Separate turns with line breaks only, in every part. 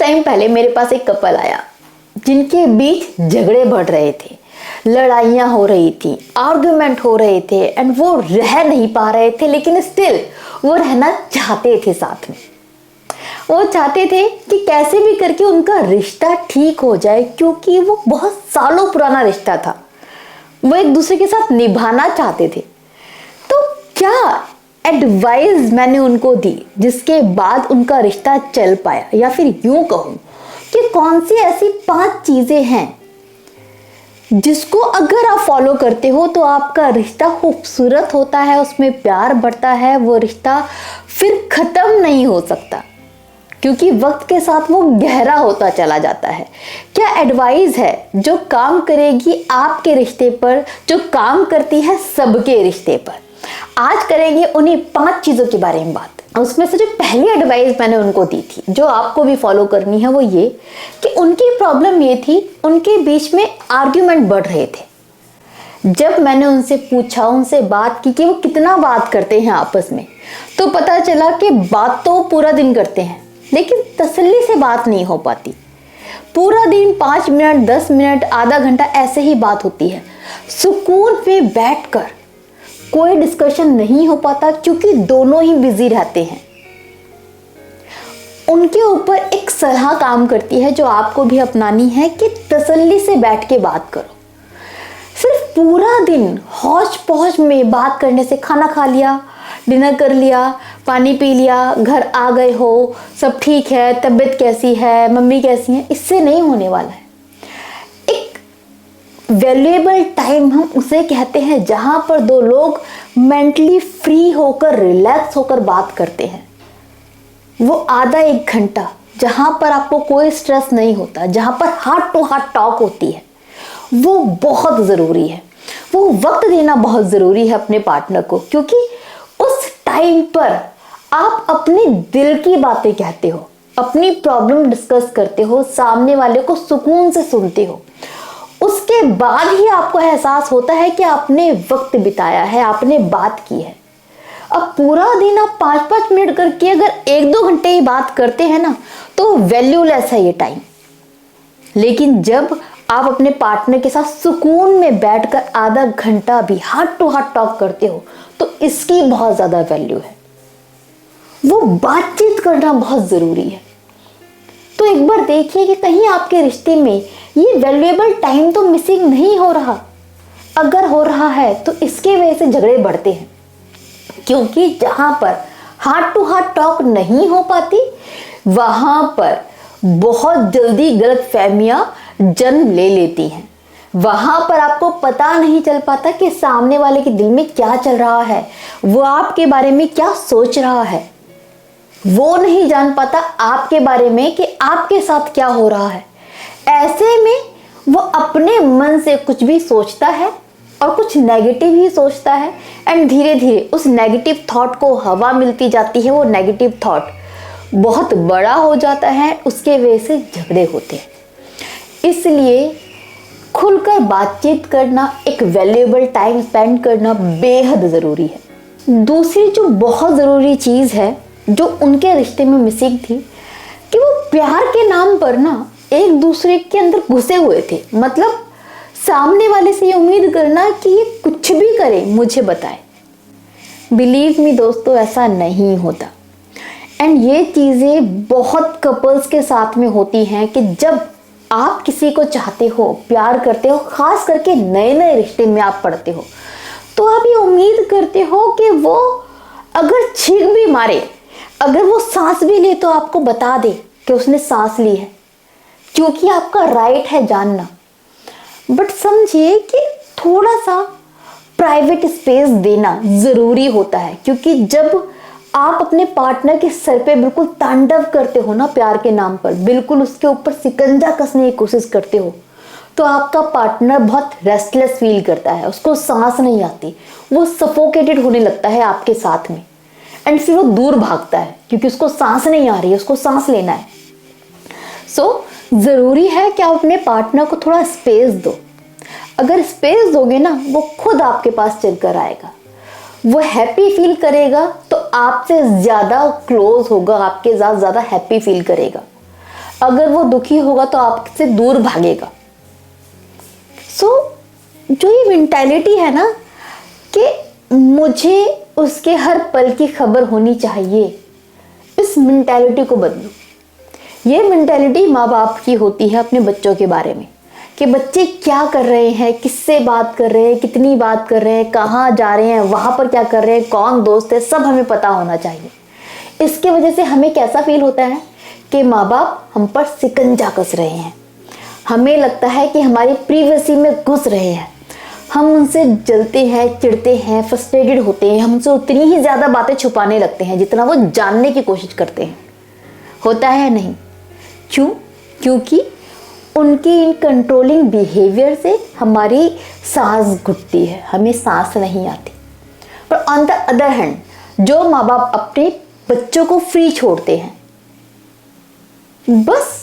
Time पहले मेरे पास एक कपल आया जिनके बीच झगड़े बढ़ रहे थे, लड़ाइयाँ हो रही थी, आर्गुमेंट हो रहे थे एंड वो रह नहीं पा रहे थे, लेकिन स्टिल वो रहना चाहते थे साथ में। वो चाहते थे कि कैसे भी करके उनका रिश्ता ठीक हो जाए, क्योंकि वो बहुत सालों पुराना रिश्ता था। वो एक दूसरे के साथ निभाना चाहते थे। तो क्या एडवाइस मैंने उनको दी जिसके बाद उनका रिश्ता चल पाया, या फिर यूं कहूं कि कौन सी ऐसी 5 चीजें हैं जिसको अगर आप फॉलो करते हो तो आपका रिश्ता खूबसूरत होता है, उसमें प्यार बढ़ता है, वो रिश्ता फिर खत्म नहीं हो सकता, क्योंकि वक्त के साथ वो गहरा होता चला जाता है। क्या एडवाइस है जो काम करेगी आपके रिश्ते पर, जो काम करती है सबके रिश्ते पर। आज करेंगे उन्हीं 5 चीजों के बारे में बात। उसमें से जो पहली एडवाइस मैंने उनको दी थी, जो आपको भी फॉलो करनी है, वो ये कि उनकी प्रॉब्लम ये थी, उनके बीच में आर्ग्यूमेंट बढ़ रहे थे। जब मैंने उनसे पूछा, उनसे बात की कि वो कितना बात करते हैं आपस में, तो पता चला कि बात तो पूरा दिन करते हैं, लेकिन तसल्ली से बात नहीं हो पाती। पूरा दिन 5 मिनट, 10 मिनट, आधा घंटा ऐसे ही बात होती है। सुकून में बैठकर कोई डिस्कशन नहीं हो पाता, क्योंकि दोनों ही बिजी रहते हैं। उनके ऊपर एक सलाह काम करती है जो आपको भी अपनानी है कि तसल्ली से बैठ के बात करो। सिर्फ पूरा दिन हौच पौच में बात करने से, खाना खा लिया, डिनर कर लिया, पानी पी लिया, घर आ गए हो, सब ठीक है, तबीयत कैसी है, मम्मी कैसी है, इससे नहीं होने वाला है। एक वैल्यूएबल टाइम हम उसे कहते हैं जहां पर दो लोग मेंटली फ्री होकर, रिलैक्स होकर बात करते हैं। वो आधा 1 घंटा जहां पर आपको कोई स्ट्रेस नहीं होता, जहां पर हार्ट टू हार्ट टॉक होती है, वो बहुत ज़रूरी है। वो वक्त देना बहुत ज़रूरी है अपने पार्टनर को, क्योंकि उस टाइम पर आप अपने दिल की बातें कहते हो, अपनी प्रॉब्लम डिस्कस करते हो, सामने वाले को सुकून से सुनते हो। उसके बाद ही आपको एहसास होता है कि आपने वक्त बिताया है, आपने बात की है। अब पूरा दिन आप 5-5 मिनट करके अगर 1-2 घंटे ही बात करते हैं ना, तो वैल्यूलेस है ये टाइम। लेकिन जब आप अपने पार्टनर के साथ सुकून में बैठकर आधा घंटा भी हार्ट टू हार्ट टॉक करते हो, तो इसकी बहुत ज़्यादा वैल्यू है। वो बातचीत करना बहुत ज़रूरी है। तो एक बार देखिए कि कहीं आपके रिश्ते में ये वैल्यूएबल टाइम तो मिसिंग नहीं हो रहा। अगर हो रहा है तो इसके वजह से झगड़े बढ़ते हैं, क्योंकि जहां पर हार्ट टू हार्ट टॉक नहीं हो पाती, वहां पर बहुत जल्दी गलतफहमियां जन्म ले लेती हैं। वहां पर आपको पता नहीं चल पाता कि सामने वाले के दिल में क्या चल रहा है, वो आपके बारे में क्या सोच रहा है। वो नहीं जान पाता आपके बारे में कि आपके साथ क्या हो रहा है। ऐसे में वो अपने मन से कुछ भी सोचता है और कुछ नेगेटिव ही सोचता है, एंड धीरे धीरे उस नेगेटिव थॉट को हवा मिलती जाती है। वो नेगेटिव थॉट बहुत बड़ा हो जाता है, उसके वजह से झगड़े होते हैं। इसलिए खुलकर बातचीत करना, एक वैल्यूएबल टाइम स्पेंड करना बेहद ज़रूरी है। दूसरी जो बहुत ज़रूरी चीज़ है जो उनके रिश्ते में मिसिंग थी, कि वो प्यार के नाम पर ना एक दूसरे के अंदर घुसे हुए थे। मतलब सामने वाले से ये उम्मीद करना कि ये कुछ भी करे मुझे बताए। बिलीव मी दोस्तों, ऐसा नहीं होता। एंड ये चीज़ें बहुत कपल्स के साथ में होती हैं कि जब आप किसी को चाहते हो, प्यार करते हो, खास करके नए नए रिश्ते में आप पड़ते हो, तो आप ये उम्मीद करते हो कि वो अगर छींक भी मारे, अगर वो सांस भी ले, तो आपको बता दे कि उसने सांस ली है, क्योंकि आपका राइट है जानना। बट समझिए कि थोड़ा सा प्राइवेट स्पेस देना ज़रूरी होता है, क्योंकि जब आप अपने पार्टनर के सर पे बिल्कुल तांडव करते हो ना प्यार के नाम पर, बिल्कुल उसके ऊपर शिकंजा कसने की कोशिश करते हो, तो आपका पार्टनर बहुत रेस्टलेस फील करता है, उसको सांस नहीं आती, वो सफोकेटेड होने लगता है आपके साथ में, एंड फिर वो दूर भागता है क्योंकि उसको सांस नहीं आ रही है, उसको सांस लेना है। सो ज़रूरी है कि आप अपने पार्टनर को थोड़ा स्पेस दो। अगर स्पेस दोगे ना, वो खुद आपके पास चल कर आएगा, वो हैप्पी फील करेगा, तो आपसे ज़्यादा क्लोज होगा, आपके साथ ज़्यादा हैप्पी फील करेगा। अगर वो दुखी होगा तो आपसे दूर भागेगा। जो ये मेंटालिटी है ना कि मुझे उसके हर पल की खबर होनी चाहिए, इस मेंटालिटी को बदलो। ये मेंटालिटी माँ बाप की होती है अपने बच्चों के बारे में, कि बच्चे क्या कर रहे हैं, किससे बात कर रहे हैं, कितनी बात कर रहे हैं, कहाँ जा रहे हैं, वहाँ पर क्या कर रहे हैं, कौन दोस्त है, सब हमें पता होना चाहिए। इसके वजह से हमें कैसा फील होता है कि माँ बाप हम पर शिकंजा कस रहे हैं। हमें लगता है कि हमारी प्रिवेसी में घुस रहे हैं। हम उनसे जलते हैं, चिढ़ते हैं, फ्रस्ट्रेटेड होते हैं, हमसे उतनी ही ज़्यादा बातें छुपाने लगते हैं जितना वो जानने की कोशिश करते हैं। होता है नहीं? क्यों? क्योंकि उनकी इन कंट्रोलिंग बिहेवियर से हमारी सांस घुटती है, हमें सांस नहीं आती। और ऑन द अदर हैंड, जो माँ बाप अपने बच्चों को फ्री छोड़ते हैं, बस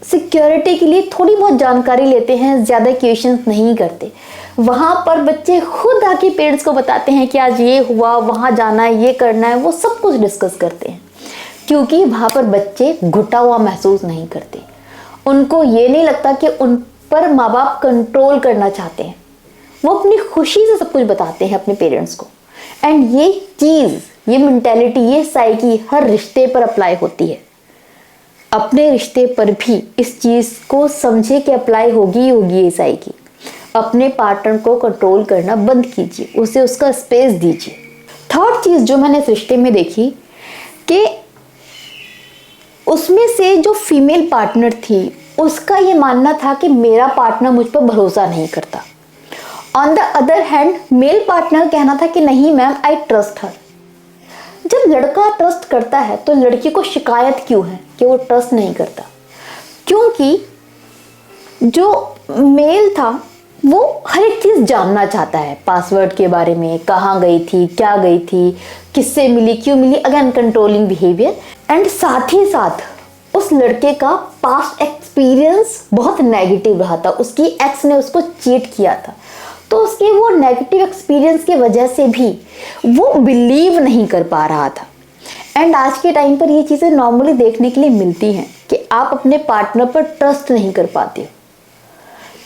सिक्योरिटी के लिए थोड़ी बहुत जानकारी लेते हैं, ज़्यादा क्वेश्चंस नहीं करते, वहाँ पर बच्चे खुद आके पेरेंट्स को बताते हैं कि आज ये हुआ, वहाँ जाना है, ये करना है, वो सब कुछ डिस्कस करते हैं। क्योंकि वहाँ पर बच्चे घुटा हुआ महसूस नहीं करते। उनको ये नहीं लगता कि उन पर माँ बाप कंट्रोल करना चाहते हैं। वो अपनी खुशी से सब कुछ बताते हैं अपने पेरेंट्स को। एंड ये चीज़, ये मेंटालिटी, ये साइकी हर रिश्ते पर अप्लाई होती है। अपने रिश्ते पर भी इस चीज़ को समझे कि अप्लाई होगी ही होगी ये साइकी। अपने पार्टनर को कंट्रोल करना बंद कीजिए, उसे उसका स्पेस दीजिए। थर्ड चीज़ जो मैंने इस रिश्ते में देखी कि उसमें से जो फीमेल पार्टनर थी, उसका ये मानना था कि मेरा पार्टनर मुझ पर भरोसा नहीं करता। On the other hand, male partner कहना था कि नहीं मैम, आई ट्रस्ट हर। जब लड़का ट्रस्ट करता है तो लड़की को शिकायत क्यों है कि वो ट्रस्ट नहीं करता? क्योंकि जो मेल था वो हर एक चीज़ जानना चाहता है, पासवर्ड के बारे में, कहाँ गई थी, क्या गई थी, किससे मिली, क्यों मिली, अगेन कंट्रोलिंग बिहेवियर। एंड साथ ही साथ उस लड़के का पास्ट एक्सपीरियंस बहुत नेगेटिव रहा था। उसकी एक्स ने उसको चीट किया था, तो उसके वो नेगेटिव एक्सपीरियंस की वजह से भी वो बिलीव नहीं कर पा रहा था। एंड आज के टाइम पर ये चीज़ें नॉर्मली देखने के लिए मिलती हैं कि आप अपने पार्टनर पर ट्रस्ट नहीं कर पाते हो,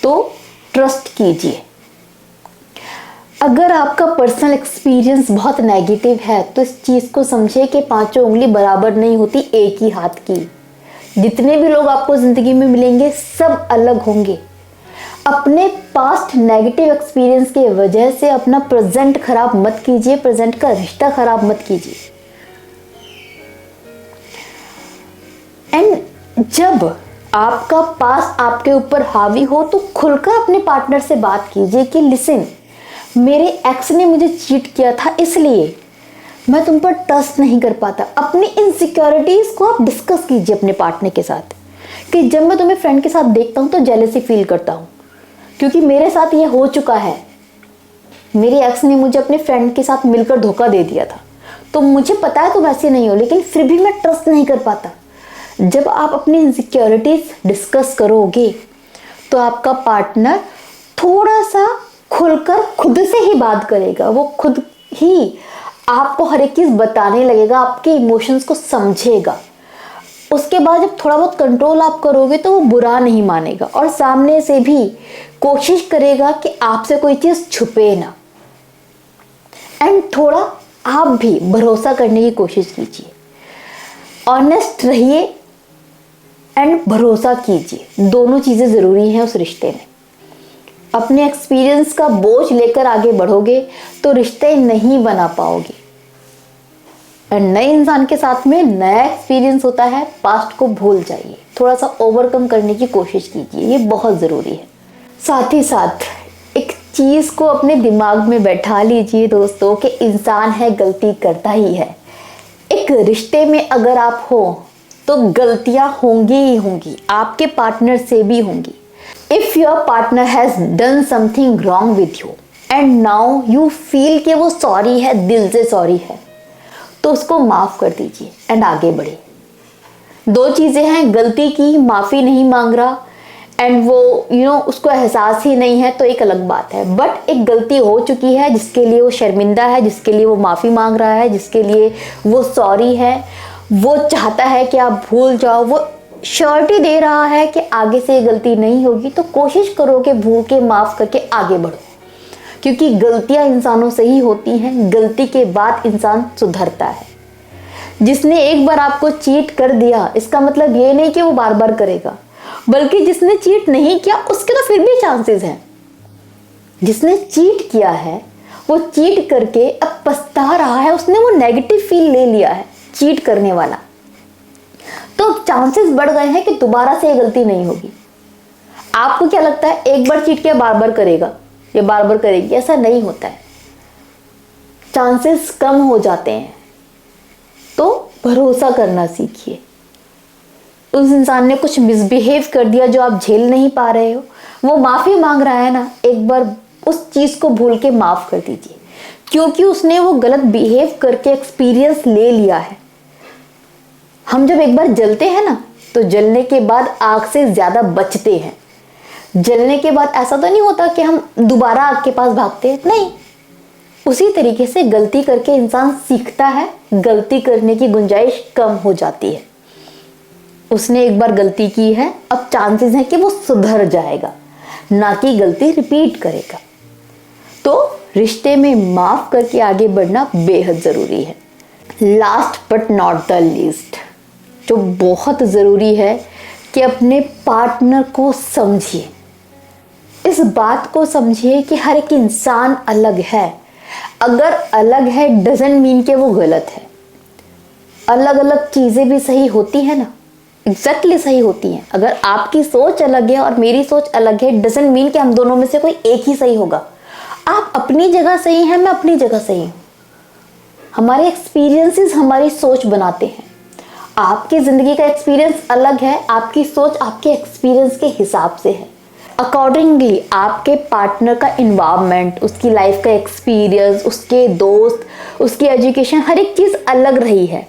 तो ट्रस्ट कीजिए। अगर आपका पर्सनल एक्सपीरियंस बहुत नेगेटिव है तो इस चीज़ को समझे कि पांचों उंगली बराबर नहीं होती एक ही हाथ की। जितने भी लोग आपको ज़िंदगी में मिलेंगे सब अलग होंगे। अपने पास्ट नेगेटिव एक्सपीरियंस के वजह से अपना प्रेजेंट खराब मत कीजिए, प्रेजेंट का रिश्ता खराब मत कीजिए। एंड जब आपका पास आपके ऊपर हावी हो तो खुलकर अपने पार्टनर से बात कीजिए कि लिसन, मेरे एक्स ने मुझे चीट किया था, इसलिए मैं तुम पर ट्रस्ट नहीं कर पाता। अपनी इनसिक्योरिटीज़ को आप डिस्कस कीजिए अपने पार्टनर के साथ कि जब मैं तुम्हें फ्रेंड के साथ देखता हूँ तो जेलसी फील करता हूँ, क्योंकि मेरे साथ ये हो चुका है। मेरे एक्स ने मुझे अपने फ्रेंड के साथ मिलकर धोखा दे दिया था, तो मुझे पता है तुम ऐसे नहीं हो, लेकिन फिर भी मैं ट्रस्ट नहीं कर पाता। जब आप अपनी इनसिक्योरिटीज़ डिस्कस करोगे तो आपका पार्टनर थोड़ा सा खुलकर खुद से ही बात करेगा। वो खुद ही आपको हर एक चीज़ बताने लगेगा, आपके इमोशंस को समझेगा। उसके बाद जब थोड़ा बहुत कंट्रोल आप करोगे तो वो बुरा नहीं मानेगा और सामने से भी कोशिश करेगा कि आपसे कोई चीज़ छुपे ना। एंड थोड़ा आप भी भरोसा करने की कोशिश कीजिए, ऑनेस्ट रहिए एंड भरोसा कीजिए। दोनों चीज़ें ज़रूरी हैं उस रिश्ते में। अपने एक्सपीरियंस का बोझ लेकर आगे बढ़ोगे तो रिश्ते नहीं बना पाओगे। और नए इंसान के साथ में नया एक्सपीरियंस होता है, पास्ट को भूल जाइए, थोड़ा सा ओवरकम करने की कोशिश कीजिए, ये बहुत ज़रूरी है। साथ ही साथ एक चीज़ को अपने दिमाग में बैठा लीजिए दोस्तों कि इंसान है, गलती करता ही है। एक रिश्ते में अगर आप हो तो गलतियां होंगी ही होंगी, आपके पार्टनर से भी होंगी। If your partner has done something wrong with you and now you feel कि वो सॉरी है, दिल से सॉरी है, तो उसको माफ़ कर दीजिए एंड आगे बढ़े। दो चीज़ें हैं, गलती की, माफ़ी नहीं मांग रहा एंड वो उसको एहसास ही नहीं है तो एक अलग बात है। बट एक गलती हो चुकी है जिसके लिए वो शर्मिंदा है, जिसके लिए वो माफ़ी मांग रहा है, जिसके लिए वो सॉरी है, वो चाहता है कि आप भूल जाओ, वो श्योरिटी दे रहा है कि आगे से ये गलती नहीं होगी, तो कोशिश करो कि भूल के माफ़ करके आगे बढ़ो, क्योंकि गलतियां इंसानों से ही होती हैं। गलती के बाद इंसान सुधरता है। जिसने एक बार आपको चीट कर दिया इसका मतलब ये नहीं कि वो बार बार करेगा, बल्कि जिसने चीट नहीं किया उसके तो फिर भी चांसेस हैं। जिसने चीट किया है वो चीट करके अब पछता रहा है, उसने वो नेगेटिव फील ले लिया है चीट करने वाला, तो चांसेस बढ़ गए हैं कि दोबारा से ये गलती नहीं होगी। आपको क्या लगता है एक बार चीट किया बार बार करेगा या बार बार करेगी? ऐसा नहीं होता है, चांसेस कम हो जाते हैं। तो भरोसा करना सीखिए। उस इंसान ने कुछ मिसबिहेव कर दिया जो आप झेल नहीं पा रहे हो, वो माफ़ी मांग रहा है ना, एक बार उस चीज़ को भूल के माफ़ कर दीजिए, क्योंकि उसने वो गलत बिहेव करके एक्सपीरियंस ले लिया है। हम जब एक बार जलते हैं ना, तो जलने के बाद आग से ज़्यादा बचते हैं। जलने के बाद ऐसा तो नहीं होता कि हम दोबारा आग के पास भागते हैं, नहीं। उसी तरीके से गलती करके इंसान सीखता है, गलती करने की गुंजाइश कम हो जाती है। उसने एक बार गलती की है, अब चांसेस हैं कि वो सुधर जाएगा, ना कि गलती रिपीट करेगा। तो रिश्ते में माफ करके आगे बढ़ना बेहद ज़रूरी है। Last but not the least, जो बहुत ज़रूरी है कि अपने पार्टनर को समझिए। इस बात को समझिए कि हर एक इंसान अलग है। अगर अलग है डजंट मीन कि वो गलत है। अलग अलग चीज़ें भी सही होती है ना, एग्जैक्टली सही होती हैं। अगर आपकी सोच अलग है और मेरी सोच अलग है, डजंट मीन कि हम दोनों में से कोई एक ही सही होगा। आप अपनी जगह सही हैं, मैं अपनी जगह सही हूँ। हमारे एक्सपीरियंसेस हमारी सोच बनाते हैं। आपकी ज़िंदगी का एक्सपीरियंस अलग है, आपकी सोच आपके एक्सपीरियंस के हिसाब से है। अकॉर्डिंगली आपके पार्टनर का इन्वायरमेंट, उसकी लाइफ का एक्सपीरियंस, उसके दोस्त, उसकी एजुकेशन, हर एक चीज़ अलग रही है।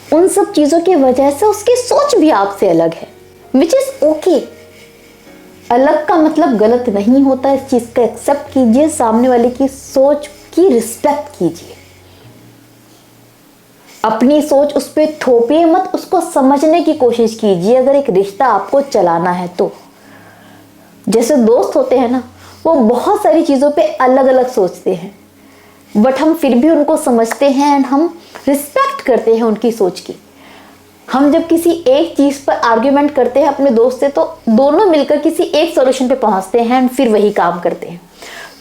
उन सब चीज़ों की वजह से उसकी सोच भी आपसे अलग है, विच इज़ ओके। अलग का मतलब गलत नहीं होता, इस चीज़ का एक्सेप्ट कीजिए, सामने वाले की सोच की रिस्पेक्ट कीजिए। अपनी सोच उस पर थोपिए मत, उसको समझने की कोशिश कीजिए। अगर एक रिश्ता आपको चलाना है तो जैसे दोस्त होते हैं ना, वो बहुत सारी चीज़ों पे अलग अलग सोचते हैं, बट हम फिर भी उनको समझते हैं एंड हम रिस्पेक्ट करते हैं उनकी सोच की। हम जब किसी एक चीज़ पर आर्ग्यूमेंट करते हैं अपने दोस्त से, तो दोनों मिलकर किसी एक सॉल्यूशन पे पहुंचते हैं एंड फिर वही काम करते हैं।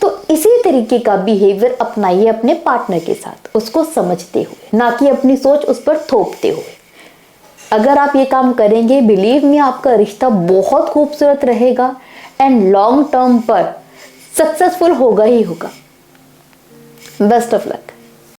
तो इसी तरीके का बिहेवियर अपनाइए अपने पार्टनर के साथ, उसको समझते हुए, ना कि अपनी सोच उस पर थोपते हुए। अगर आप ये काम करेंगे, बिलीव मी, आपका रिश्ता बहुत खूबसूरत रहेगा एंड लॉन्ग टर्म पर सक्सेसफुल होगा ही होगा। Best of luck.